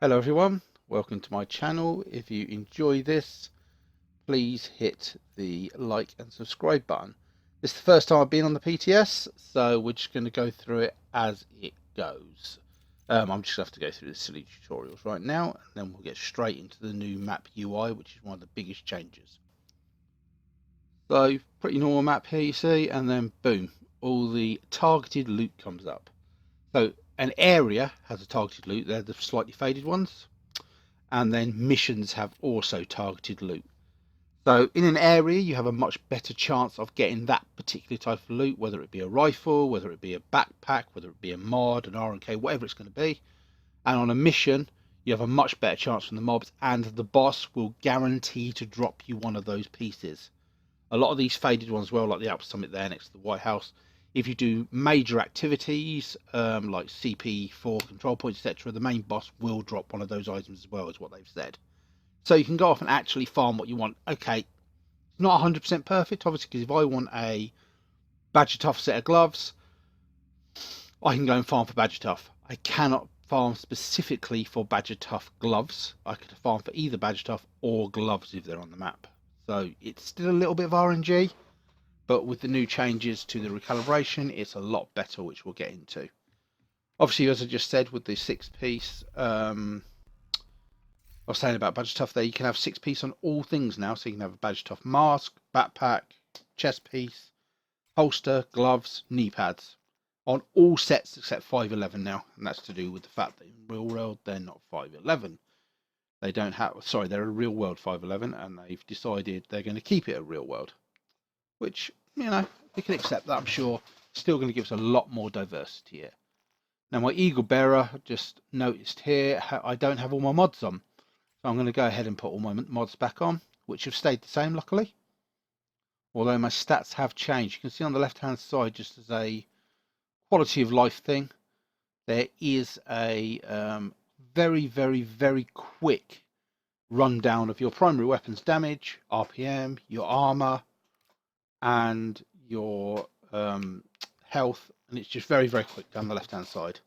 Hello everyone, welcome to my channel. If you enjoy this, please hit the like and subscribe button. This is the first time I've been on the PTS, so we're just going to go through it as it goes. I'm just going to have to go through the silly tutorials right now, and then we'll get straight into the new map UI, which is one of the biggest changes. So, pretty normal map here you see, and then boom, all the targeted loot comes up. So, an area has a targeted loot, they're the slightly faded ones. And then missions have also targeted loot. So in an area you have a much better chance of getting that particular type of loot, whether it be a rifle, whether it be a backpack, whether it be a mod, an RNK, whatever it's going to be. And on a mission you have a much better chance from the mobs, and the boss will guarantee to drop you one of those pieces. A lot of these faded ones as well, like the Alps Summit there next to the White House, if you do major activities like CP4 control points, etc., the main boss will drop one of those items as well, as what they've said. So you can go off and actually farm what you want. Okay, it's not 100% perfect, obviously, because if I want a Badger Tough set of gloves, I can go and farm for Badger Tough. I cannot farm specifically for Badger Tough gloves. I could farm for either Badger Tough or gloves if they're on the map. So it's still a little bit of RNG, but with the new changes to the recalibration, it's a lot better, which we'll get into. Obviously, as I just said, with the 6-piece, I was saying about Badger Tough there, you can have 6-piece on all things now. So you can have a Badger Tough mask, backpack, chest piece, holster, gloves, knee pads on all sets except 511 now. And that's to do with the fact that in real world, they're not 511. They don't have, sorry, they're a real world 511, and they've decided they're going to keep it a real world, which, you know, we can accept that, I'm sure. Still going to give us a lot more diversity here. Now, my Eagle Bearer, just noticed here, I don't have all my mods on. So I'm going to go ahead and put all my mods back on, which have stayed the same, luckily. Although my stats have changed. You can see on the left-hand side, just as a quality of life thing, there is a very, very, very quick rundown of your primary weapons damage, RPM, your armor, and your health, and it's just very, very quick down the left hand side.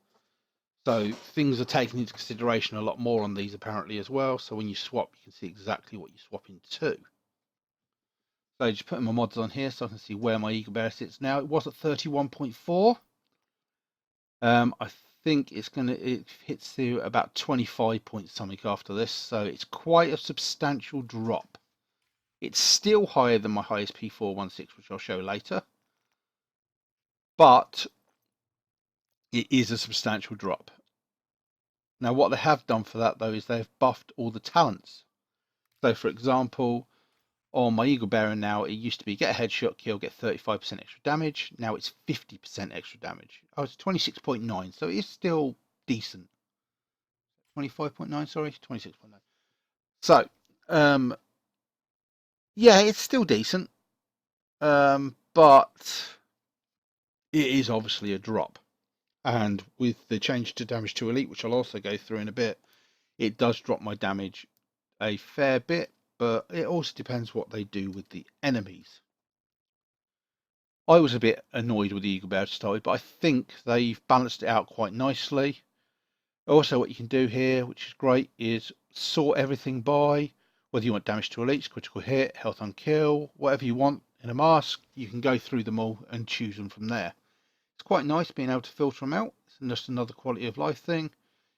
So things are taken into consideration a lot more on these apparently as well, so when you swap you can see exactly what you swap into. So just putting my mods on here so I can see where my Eagle Bear sits now. It was at 31.4. I think it hits to about 25 point something after this, so it's quite a substantial drop. It's still higher than my highest P416, which I'll show later, but it is a substantial drop. Now what they have done for that though is they've buffed all the talents. So for example, on my Eagle Bearer now, it used to be get a headshot kill, get 35% extra damage. Now it's 50% extra damage. Oh, it's 26.9, so it's still decent. 25.9, sorry, 26.9. So, yeah, it's still decent, but it is obviously a drop. And with the change to damage to elite, which I'll also go through in a bit, it does drop my damage a fair bit, but it also depends what they do with the enemies. I was a bit annoyed with the Eagle Bear to start with, but I think they've balanced it out quite nicely. Also, what you can do here, which is great, is sort everything by whether you want damage to elites, critical hit, health on kill, whatever you want in a mask. You can go through them all and choose them from there. It's quite nice being able to filter them out. It's just another quality of life thing.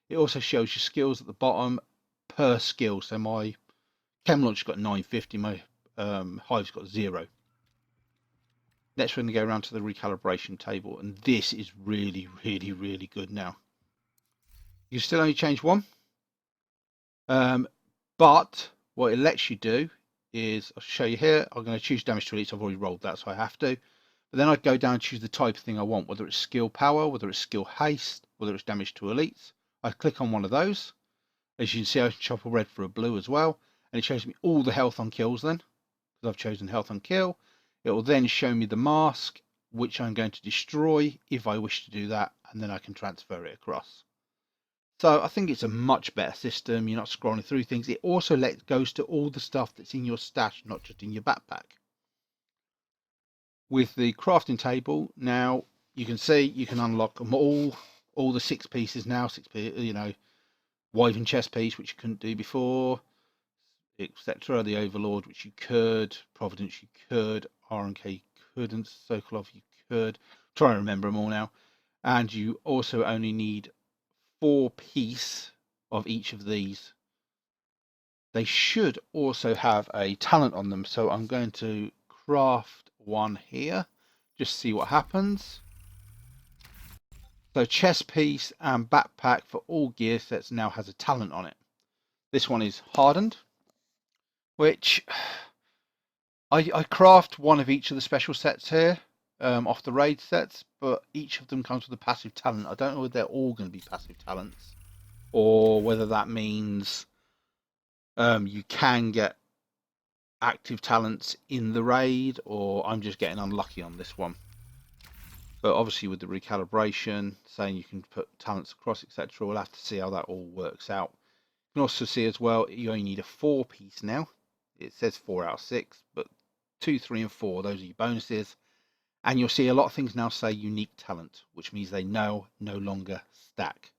It also shows your skills at the bottom per skill. So my Chem Launch got 950, my Hive's got 0. Next we're going to go around to the recalibration table, and this is really, really, really good now. You can still only change one, but what it lets you do is, I'll show you here, I'm going to choose damage to elites. I've already rolled that, so I have to. But then I'd go down and choose the type of thing I want, whether it's skill power, whether it's skill haste, whether it's damage to elites. I click on one of those. As you can see, I can chop a red for a blue as well, and it shows me all the health on kills then, because I've chosen health on kill. It will then show me the mask, which I'm going to destroy if I wish to do that, and then I can transfer it across. So I think it's a much better system. You're not scrolling through things. It also goes to all the stuff that's in your stash, not just in your backpack. With the crafting table now, you can see you can unlock them all the 6 pieces now. 6 pieces, you know, Wyvern chest piece, which you couldn't do before, etc. The Overlord, which you could. Providence, you could. RNK couldn't. Sokolov, you could. Try and remember them all now. And you also only need 4 piece of each of these. They should also have a talent on them, so I'm going to craft one here, just see what happens. So chest piece and backpack for all gear sets now has a talent on it. This one is hardened, which I craft one of each of the special sets here off the raid sets, but each of them comes with a passive talent. I don't know whether they're all going to be passive talents or whether that means you can get active talents in the raid, or I'm just getting unlucky on this one. But obviously with the recalibration saying you can put talents across, etc., we'll have to see how that all works out. You can also see as well you only need a 4 piece now. It says 4 out of 6, but 2, 3 and 4, those are your bonuses. And you'll see a lot of things now say unique talent, which means they now no longer stack.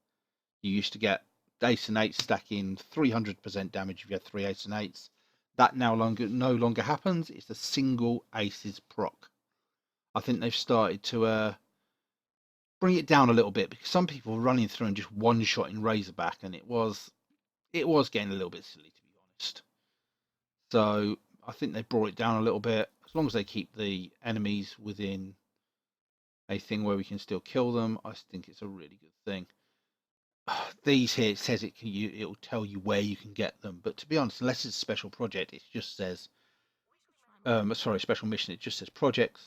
You used to get ace and 8 stacking 300% damage if you had 3 ace and 8s. That no longer happens. It's a single aces proc. I think they've started to bring it down a little bit, because some people were running through and just one-shotting Razorback, and it was getting a little bit silly, to be honest. So I think they brought it down a little bit. As long as they keep the enemies within a thing where we can still kill them, I think it's a really good thing. These here, it says it'll tell you where you can get them, but to be honest, unless it's a special project, it just says special mission, it just says projects,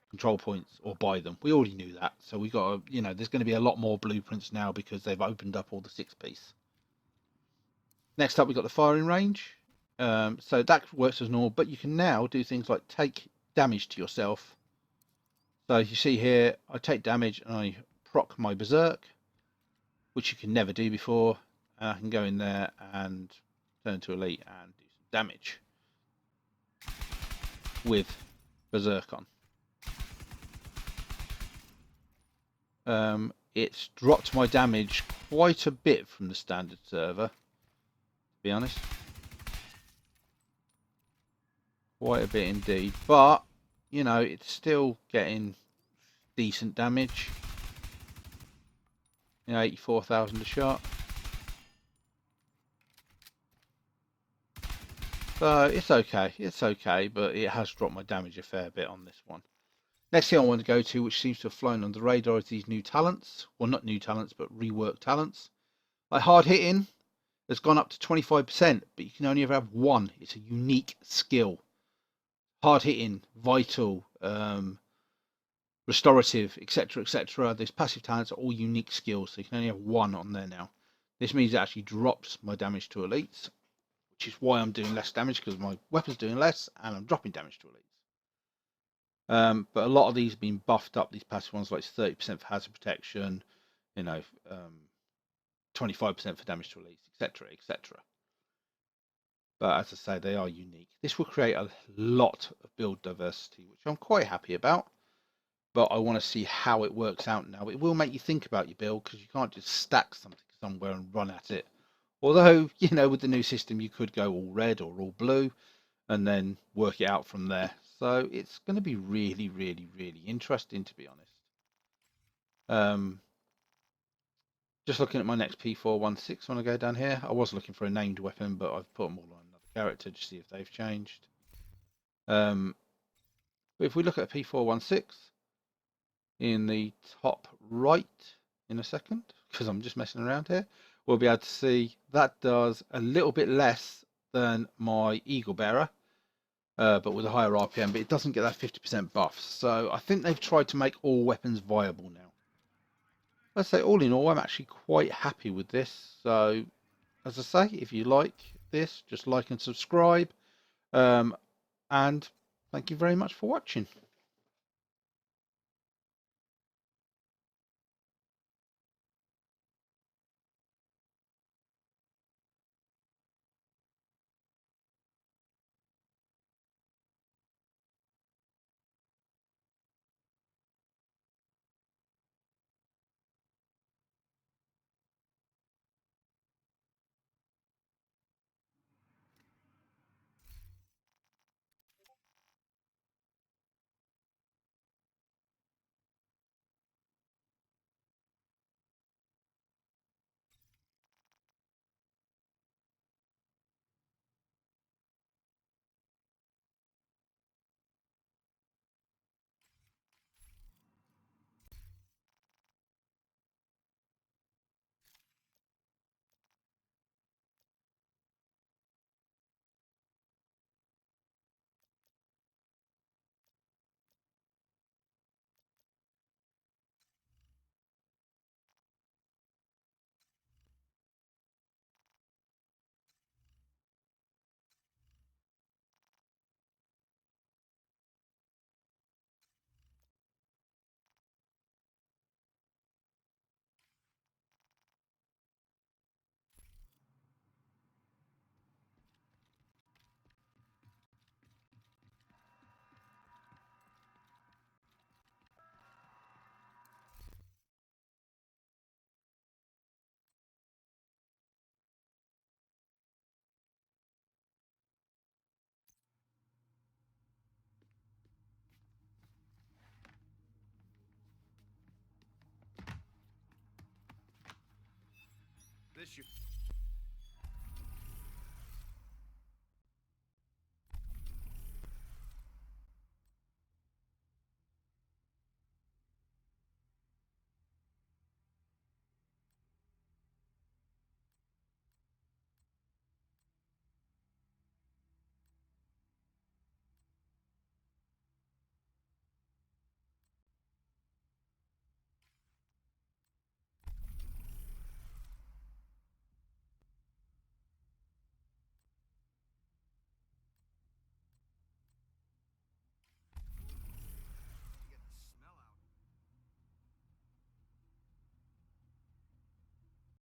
control points, or buy them. We already knew that, so we got there's going to be a lot more blueprints now because they've opened up all the 6 piece. Next up, we've got the firing range. So that works as normal, but you can now do things like take damage to yourself. So you see here, I take damage and I proc my berserk, which you can never do before. And I can go in there and turn to elite and do some damage with berserk on. It's dropped my damage quite a bit from the standard server, to be honest. Quite a bit indeed, but it's still getting decent damage. 84,000 a shot. So it's okay, but it has dropped my damage a fair bit on this one. Next thing I want to go to, which seems to have flown under the radar, is these new talents. Well, not new talents, but reworked talents. Like hard hitting has gone up to 25%, but you can only ever have one. It's a unique skill. Hard hitting, vital, restorative, etc., etc. Those passive talents are all unique skills, so you can only have one on there now. This means it actually drops my damage to elites, which is why I'm doing less damage, because my weapon's doing less and I'm dropping damage to elites. But a lot of these have been buffed up, these passive ones, like 30% for hazard protection, 25% for damage to elites, etc., etc. But as I say, they are unique. This will create a lot of build diversity, which I'm quite happy about. But I want to see how it works out now. It will make you think about your build, because you can't just stack something somewhere and run at it. Although, with the new system, you could go all red or all blue and then work it out from there. So it's going to be really, really, really interesting, to be honest. Just looking at my next P416 when I go down here. I was looking for a named weapon, but I've put them all on another character to see if they've changed. But if we look at P416 in the top right in a second, because I'm just messing around here, we'll be able to see that does a little bit less than my Eagle Bearer, but with a higher RPM, but it doesn't get that 50% buff. So I think they've tried to make all weapons viable now. Let's say all in all, I'm actually quite happy with this. So as I say, if you like this, just like and subscribe. And thank you very much for watching. issue.